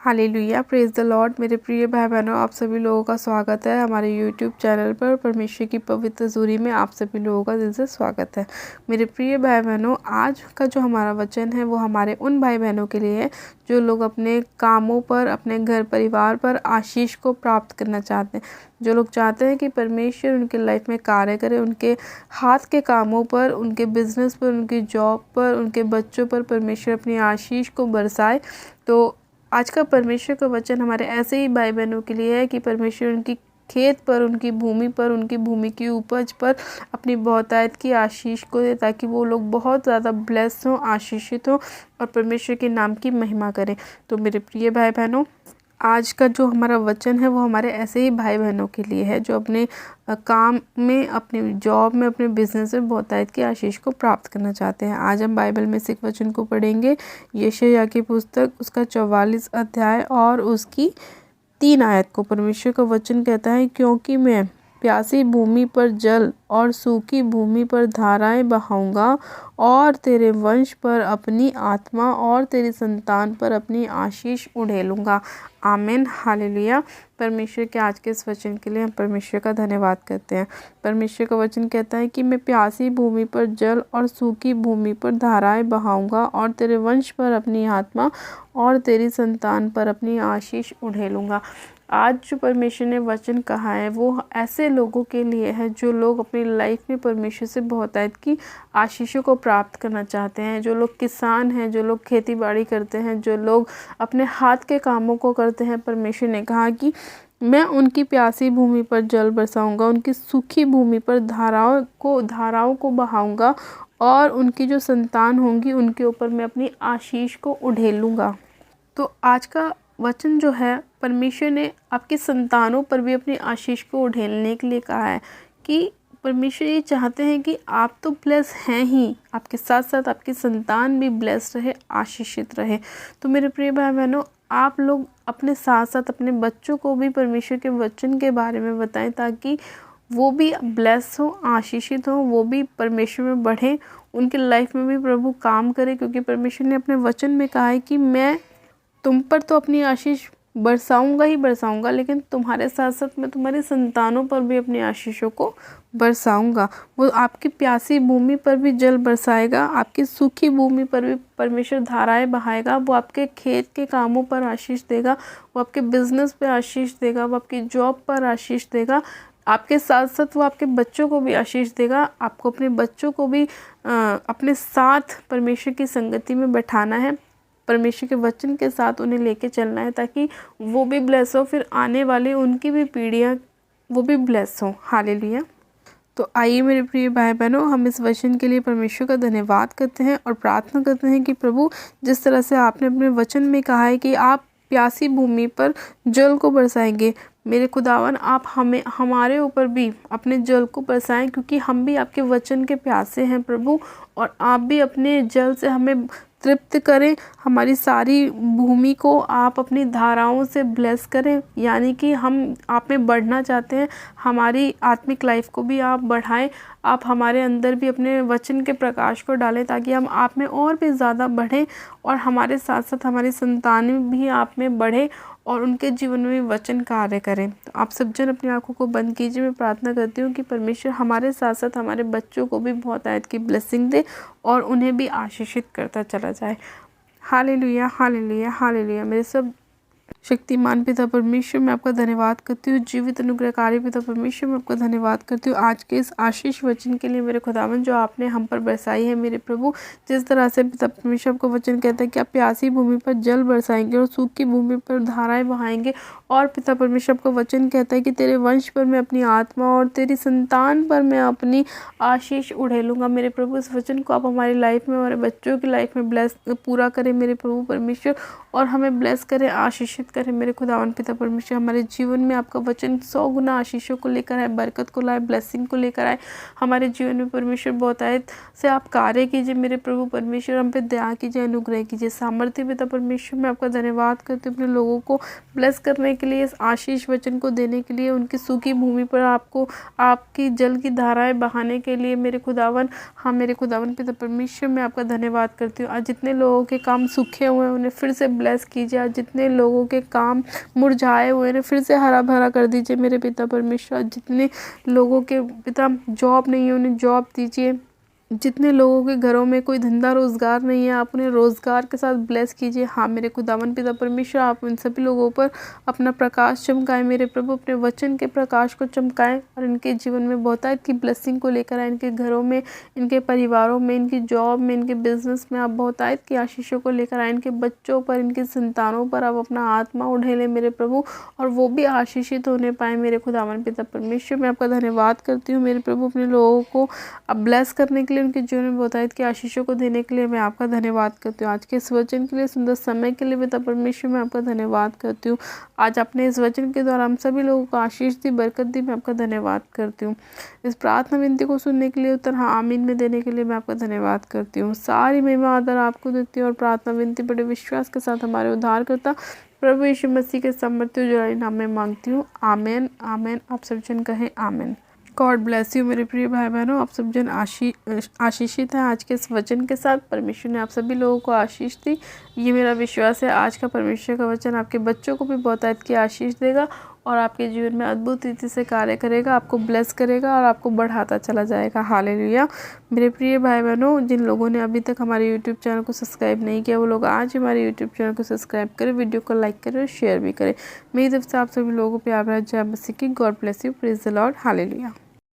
Hallelujah, praise the Lord. मेरे प्रिय भाई बहनों, आप सभी लोगों का स्वागत है हमारे यूट्यूब चैनल पर। परमेश्वर की पवित्र हज़ूरी में आप सभी लोगों का दिल से स्वागत है। मेरे प्रिय भाई बहनों, आज का जो हमारा वचन है वो हमारे उन भाई बहनों के लिए है जो लोग अपने कामों पर, अपने घर परिवार पर आशीष को प्राप्त करना चाहते हैं। जो लोग चाहते हैं कि परमेश्वर उनके लाइफ में कार्य करे, उनके हाथ के कामों पर, उनके बिजनेस पर, उनकी जॉब पर, उनके बच्चों पर परमेश्वर अपनी आशीष को बरसाए। तो आज का परमेश्वर का वचन हमारे ऐसे ही भाई बहनों के लिए है कि परमेश्वर उनकी खेत पर, उनकी भूमि पर, उनकी भूमि की उपज पर अपनी बहुतायत की आशीष को दे, ताकि वो लोग बहुत ज़्यादा ब्लेस्ड हों, आशीषित हों और परमेश्वर के नाम की महिमा करें। तो मेरे प्रिय भाई बहनों, आज का जो हमारा वचन है वो हमारे ऐसे ही भाई बहनों के लिए है जो अपने काम में, अपने जॉब में, अपने बिजनेस में बहुतायत की आशीष को प्राप्त करना चाहते हैं। आज हम बाइबल में से एक वचन को पढ़ेंगे, यशायाह की पुस्तक उसका 44 अध्याय और उसकी 3 आयत को। परमेश्वर का वचन कहता है, क्योंकि मैं प्यासी भूमि पर जल और सूखी भूमि पर धाराएं बहाऊंगा और तेरे वंश पर अपनी आत्मा और तेरी संतान पर अपनी आशीष उड़ेलूंगा। आमीन, हालेलुया। परमेश्वर के आज के इस वचन के लिए हम परमेश्वर का धन्यवाद करते हैं। परमेश्वर का वचन कहता है कि मैं प्यासी भूमि पर जल और सूखी भूमि पर धाराएं बहाऊंगा और तेरे वंश पर अपनी आत्मा और तेरी संतान पर अपनी आशीष उड़ेलूंगा। आज जो परमेश्वर ने वचन कहा है वो ऐसे लोगों के लिए है जो लोग अपनी लाइफ में परमेश्वर से बहुतायत की आशीषों को प्राप्त करना चाहते हैं। जो लोग किसान हैं, जो लोग खेती बाड़ी करते हैं, जो लोग अपने हाथ के कामों को करते हैं, परमेश्वर ने कहा कि मैं उनकी प्यासी भूमि पर जल बरसाऊंगा, उनकी सूखी भूमि पर धाराओं को बहाऊंगा और उनकी जो संतान होंगी उनके ऊपर मैं अपनी आशीष को उड़ेलूंगा। तो आज का वचन जो है, परमेश्वर ने आपकी संतानों पर भी अपनी आशीष को उड़ेलने के लिए कहा है कि परमेश्वर ये चाहते हैं कि आप तो ब्लेस हैं ही, आपके साथ साथ आपकी संतान भी ब्लेस्ड रहे, आशीषित रहे। तो मेरे प्रिय भाई बहनों, आप लोग अपने साथ साथ अपने बच्चों को भी परमेश्वर के वचन के बारे में बताएं, ताकि वो भी ब्लेस हो, आशीषित हो, वो भी परमेश्वर में बढ़े, उनकी लाइफ में भी प्रभु काम करे। क्योंकि परमेश्वर ने अपने वचन में कहा है कि मैं तुम पर तो अपनी आशीष बरसाऊंगा ही बरसाऊंगा, लेकिन तुम्हारे साथ साथ मैं तुम्हारी संतानों पर भी अपनी आशीषों को बरसाऊंगा। वो आपकी प्यासी भूमि पर भी जल बरसाएगा, आपकी सूखी भूमि पर भी परमेश्वर धाराएं बहाएगा। वो आपके खेत के कामों पर आशीष देगा, वो आपके बिजनेस पे आशीष देगा, वो आपकी जॉब पर आशीष देगा। आपके साथ साथ वो आपके बच्चों को भी आशीष देगा। आपको अपने बच्चों को भी अपने साथ परमेश्वर की संगति में बैठाना है, परमेश्वर के वचन के साथ उन्हें लेके चलना है, ताकि वो भी ब्लेस हो, फिर आने वाली उनकी भी पीढ़ियाँ वो भी ब्लेस हो। हालेलुया। तो आइए मेरे प्रिय भाई बहनों, हम इस वचन के लिए परमेश्वर का धन्यवाद करते हैं और प्रार्थना करते हैं कि प्रभु, जिस तरह से आपने अपने वचन में कहा है कि आप प्यासी भूमि पर जल को बरसाएंगे, मेरे खुदावन आप हमारे ऊपर भी अपने जल को बरसाएं, क्योंकि हम भी आपके वचन के प्यासे हैं प्रभु। और आप भी अपने जल से हमें तृप्त करें, हमारी सारी भूमि को आप अपनी धाराओं से ब्लेस करें। यानी कि हम आप में बढ़ना चाहते हैं, हमारी आत्मिक लाइफ को भी आप बढ़ाएं। आप हमारे अंदर भी अपने वचन के प्रकाश को डालें, ताकि हम आप में और भी ज़्यादा बढ़ें और हमारे साथ साथ हमारी संतानें भी आप में बढ़े और उनके जीवन में भी वचन कार्य करें। तो आप सब जन अपनी आंखों को बंद कीजिए। मैं प्रार्थना करती हूँ कि परमेश्वर हमारे साथ साथ हमारे बच्चों को भी बहुत आयत की ब्लेसिंग दे और उन्हें भी आशीषित करता चला जाए। Hallelujah, hallelujah, hallelujah. मेरे सब शक्तिमान पिता परमेश्वर, मैं आपका धन्यवाद करती हूँ। जीवित अनुग्रहकारी पिता परमेश्वर, मैं आपका धन्यवाद करती हूँ आज के इस आशीष वचन के लिए मेरे खुदावन, जो आपने हम पर बरसाई है मेरे प्रभु। जिस तरह से पिता परमेश्वर आपका वचन कहता है कि आप प्यासी भूमि पर जल बरसाएंगे और सूखी भूमि पर धाराएं बहाएंगे, और पिता परमेश्वर आपका वचन कहता है कि तेरे वंश पर मैं अपनी आत्मा और तेरी संतान पर मैं अपनी आशीष उड़ेलूंगा। मेरे प्रभु, इस वचन को आप हमारी लाइफ में, हमारे बच्चों की लाइफ में ब्लेस पूरा करें मेरे प्रभु परमेश्वर, और हमें ब्लेस करें, आशीषित करें मेरे खुदावन पिता परमेश्वर। हमारे जीवन में आपका वचन 100 गुना आशीषों को लेकर आए, बरकत को लाए, ब्लेसिंग को लेकर आए हमारे जीवन में परमेश्वर। बहुतायत से आप कार्य कीजिए मेरे प्रभु परमेश्वर, हम पे दया कीजिए, अनुग्रह कीजिए। सामर्थ्य पिता परमेश्वर, मैं आपका धन्यवाद करती हूँ अपने लोगों को ब्लेस करने के लिए, इस आशीष वचन को देने के लिए, उनकी सूखी भूमि पर आपको आपकी जल की धाराएं बहाने के लिए मेरे खुदावन। हाँ मेरे खुदावन पिता परमेश्वर, मैं आपका धन्यवाद करती हूँ। आज जितने लोगों के काम सूखे हुए हैं उन्हें फिर से ब्लेस कीजिए। आज जितने लोगों के काम मुरझाए हुए हैं फिर से हरा भरा कर दीजिए मेरे पिता परमेश्वर। जितने लोगों के पिता जॉब नहीं है उन्हें जॉब दीजिए। जितने लोगों के घरों में कोई धंधा रोज़गार नहीं है, आप उन्हें रोज़गार के साथ ब्लेस कीजिए। हाँ मेरे खुदावन पिता परमेश्वर, आप उन सभी लोगों पर अपना प्रकाश चमकाएं मेरे प्रभु, अपने वचन के प्रकाश को चमकाएं और इनके जीवन में बहुतायत की ब्लेसिंग को लेकर आए। इनके घरों में, इनके परिवारों में, इनकी जॉब में, इनके बिजनेस में आप बहुतायत की आशीषों को लेकर आए। इनके बच्चों पर, इनकी संतानों पर आप अपना आत्मा उड़ेलें मेरे प्रभु, और वो भी आशीषित होने पाए मेरे खुदावन पिता परमेश्वर। मैं आपका धन्यवाद करती हूँ मेरे प्रभु, अपने लोगों को अब ब्लेस करने के लिए, उनके जीवन में बहुतायत की आशीषों को देने के लिए मैं आपका धन्यवाद करती हूँ। आज के इस वचन के लिए, सुंदर समय के लिए पिता परमेश्वर, मैं आपका धन्यवाद करती हूँ। आज अपने इस वचन के द्वारा हम सभी लोगों को आशीष दी, बरकत दी, मैं आपका धन्यवाद करती हूँ। इस प्रार्थना विनती को सुनने के लिए, उत्तर हाँ आमीन में देने के लिए मैं आपका धन्यवाद करती हूँ। सारी महिमा आदर आपको देती हूँ और प्रार्थना विनती बड़े विश्वास के साथ हमारे उद्धार करता प्रभु यीशु मसीह के समर्थ्य उजड़ाई नाम में मांगती हूँ। आमेन आमेन। आप सब जन कहें आमेन। गॉड ब्लेस यू मेरे प्रिय भाई बहनों। आप सब जन आशीषित हैं आज के इस वचन के साथ। परमेश्वर ने आप सभी लोगों को आशीष दी, ये मेरा विश्वास है। आज का परमेश्वर का वचन आपके बच्चों को भी बहुतायत की आशीष देगा और आपके जीवन में अद्भुत रीति से कार्य करेगा, आपको ब्लेस करेगा और आपको बढ़ाता चला जाएगा। हालेलुया। मेरे प्रिय भाई बहनों, जिन लोगों ने अभी तक हमारे यूट्यूब चैनल को सब्सक्राइब नहीं किया वो लोग आज हमारे यूट्यूब चैनल को सब्सक्राइब करें, वीडियो को लाइक करें और शेयर भी करें। मेरी तरफ से आप सभी लोगों को प्यार भरा जय मसीह की। God bless you. Praise the Lord. Hallelujah.